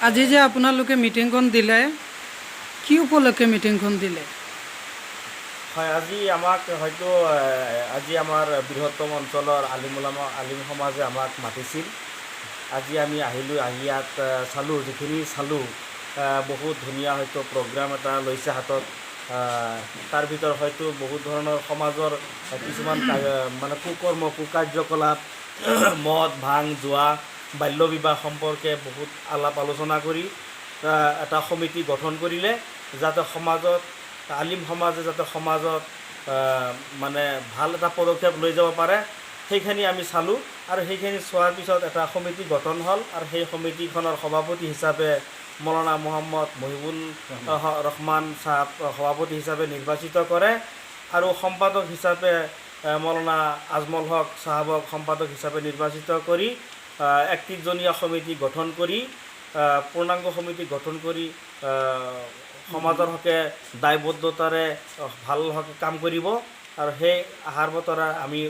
আজি যে আপোনালোকে মিটিংখন দিলে কি উপলক্ষে মিটিংখন দিলে? হয়, আজি আমাক হয়তো আজি আমাৰ বৃহত্তম অঞ্চলৰ আলিম সমাজে আমাক মাতিছিল। আজি আমি আহিলোঁ, আহি ইয়াত চালোঁ, যিখিনি চালোঁ বহুত ধুনীয়া হয়তো প্ৰগ্ৰাম এটা লৈছে হাতত। তাৰ ভিতৰত হয়তো বহুত ধৰণৰ সমাজৰ কিছুমান মানে কুকাৰ্যকলাপ, মদ ভাং জোৱা, বাল্য বিবাহ সম্পৰ্কে বহুত আলাপ আলোচনা কৰি এটা সমিতি গঠন কৰিলে, যাতে সমাজত আলিম সমাজে যাতে সমাজত মানে ভাল এটা পদক্ষেপ লৈ যাব পাৰে, সেইখিনি আমি চালোঁ। আৰু সেইখিনি চোৱাৰ পিছত এটা সমিতি গঠন হ'ল, আৰু সেই সমিতিখনৰ সভাপতি হিচাপে মৌলানা মোহাম্মদ মহিবুল ৰহমান চাহাব সভাপতি হিচাপে নিৰ্বাচিত কৰে, আৰু সম্পাদক হিচাপে মৌলানা আজমল হক চাহাবক সম্পাদক হিচাপে নিৰ্বাচিত কৰি 31জনীয়া সমিতি গঠন কৰি পূৰ্ণাংগ সমিতি গঠন কৰি সমাজৰ হকে দায়বদ্ধতাৰে ভাল হকে কাম কৰিব। আৰু সেই আহাৰ বতৰা আমি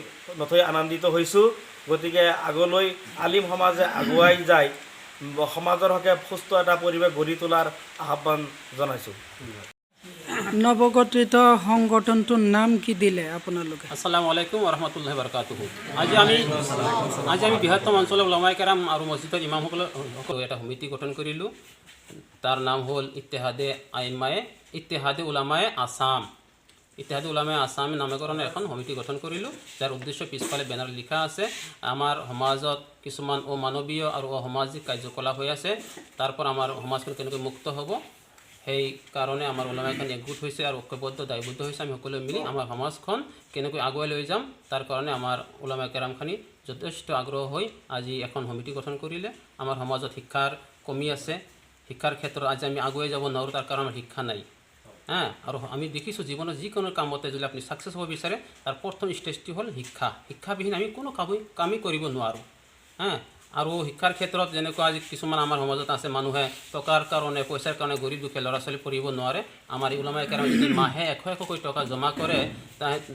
নথৈ আনন্দিত হৈছোঁ। গতিকে আগলৈ আলিম সমাজে আগুৱাই যায় সমাজৰ হকে সুস্থ এটা পৰিৱেশ গঢ়ি তোলাৰ আহ্বান জনাইছোঁ। নৱগঠিত সংগঠনটোৰ নাম কি দিলে আপোনালোকে? আসসালামু আলাইকুম ওৰহমতুল্লাহি বাৰাকাতুহু। আজি আমি বৃহত্তম অঞ্চলৰ ওলামায়ে কেৰাম আৰু মছজিদৰ ইমামসকলৰ এটা সমিতি গঠন কৰিলোঁ। তাৰ নাম হ'ল ইত্তেহাদে উলামায়ে আসাম। ইত্তেহাদে উলামায়ে আসাম নামকৰণে এখন সমিতি গঠন কৰিলোঁ, যাৰ উদ্দেশ্য পিছফালে বেনাৰ লিখা আছে। আমাৰ সমাজত কিছুমান অমানৱীয় আৰু অসামাজিক কাৰ্যকলাপ হৈ আছে, তাৰ পৰা আমাৰ সমাজখন কেনেকৈ মুক্ত হ'ব, সেই কাৰণে আমাৰ ওলামাইখন একগোট হৈছে আৰু ঐক্যবদ্ধ দায়বদ্ধ হৈছে। আমি সকলোৱে মিলি আমাৰ সমাজখন কেনেকৈ আগুৱাই লৈ যাম, তাৰ কাৰণে আমাৰ ওলামায়ে কেৰামখানি যথেষ্ট আগ্ৰহ হৈ আজি এখন সমিতি গঠন কৰিলে। আমাৰ সমাজত শিক্ষাৰ কমি আছে, শিক্ষাৰ ক্ষেত্ৰত আজি আমি আগুৱাই যাব নোৱাৰোঁ, তাৰ কাৰণে আমাৰ শিক্ষা নাই। আৰু আমি দেখিছোঁ জীৱনৰ যিকোনো কামতে যদি আপুনি ছাকচেছ হ'ব বিচাৰে, তাৰ প্ৰথম ষ্টেজটি হ'ল শিক্ষা। শিক্ষাবিহীন আমি কোনো কামেই কৰিব নোৱাৰোঁ। আৰু শিক্ষাৰ ক্ষেত্ৰত যেনেকুৱা আজি কিছুমান আমাৰ সমাজত আছে, মানুহে টকাৰ কাৰণে পইচাৰ কাৰণে গৰীব দুখীয়া ল'ৰা ছোৱালী পঢ়িব নোৱাৰে। আমাৰ ওলামায়ে কেৰামে যদি মাহে 100কৈ টকা জমা কৰে,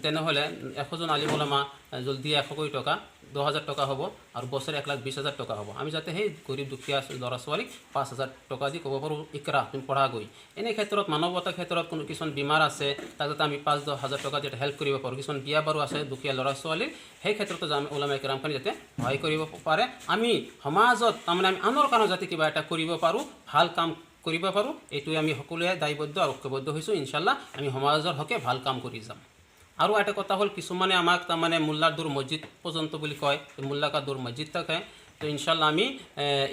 তেনেহ'লে 100জন আলিম ওলামা জল্দি 100কৈ টকা 10,000 টকা হ'ব, আৰু বছৰে 1,20,000 টকা হ'ব। আমি যাতে সেই গৰীব দুখীয়া ল'ৰা ছোৱালীক 5,000 টকা দি ক'ব পাৰোঁ, ইকৰা তুমি পঢ়া গৈ। এনে ক্ষেত্ৰত মানৱতাৰ ক্ষেত্ৰত কোনো কিছুমান বেমাৰ আছে, তাক যাতে আমি 5-10 হাজাৰ টকা দি হেল্প কৰিব পাৰোঁ। কিছুমান বিয়া বাৰু আছে দুখীয়া ল'ৰা ছোৱালীৰ, সেই ক্ষেত্ৰতো ওলামায়ে কেৰামখানি যাতে সহায় কৰিব পাৰে। আমি সমাজত তাৰমানে আমি আনৰ কাৰণে যাতে কিবা এটা কৰিব পাৰোঁ, ভাল কাম কৰিব পাৰোঁ, এইটোৱে আমি সকলোৱে দায়বদ্ধ আৰু ঐক্যবদ্ধ হৈছোঁ। ইনশাল্লাহ আমি সমাজৰ হকে ভাল কাম কৰি যাম। আৰু এটা কথা হ'ল, কিছুমানে আমাক তাৰমানে মোল্লাৰ দৌৰ মছজিদ পৰ্যন্ত বুলি কয়, মোল্লা কা দৌৰ মছজিদ তক হয়। তো ইনশাল্লাহ আমি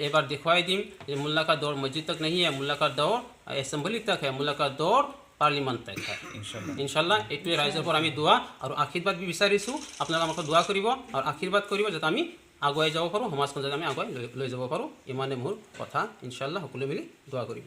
এবাৰ দেখুৱাই দিম যে মোল্লা কা দৌৰ মছজিদ তক नहीं है, মোল্লা কা দৌৰ এছেম্বলি তক है, মোল্লা কা দৌৰ পাৰ্লিমেণ্ট তক है। ইনশাল্লাহ এইটোৱে ৰাইজৰ পৰা আমি দোৱা আৰু আশীৰ্বাদ বিচাৰিছোঁ। আপোনালোকে আমাক দোৱা কৰিব আৰু আশীৰ্বাদ কৰিব, যাতে আমি আগুৱাই যাব পাৰোঁ, সমাজখন যাতে আমি আগুৱাই লৈ যাব পাৰোঁ। ইমানে মোৰ কথা। ইনশাল্লাহ সকলোৱে মিলি দোৱা কৰিব।